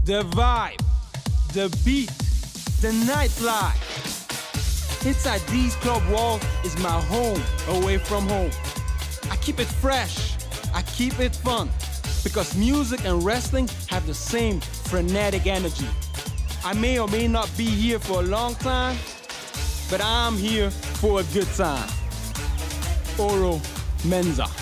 The vibe, the beat, the nightlife. Inside these club walls is my home, away from home. I keep it fresh, I keep it fun, because music and wrestling have the same frenetic energy. I may or may not be here for a long time, but I'm here for a good time. Oro Menza.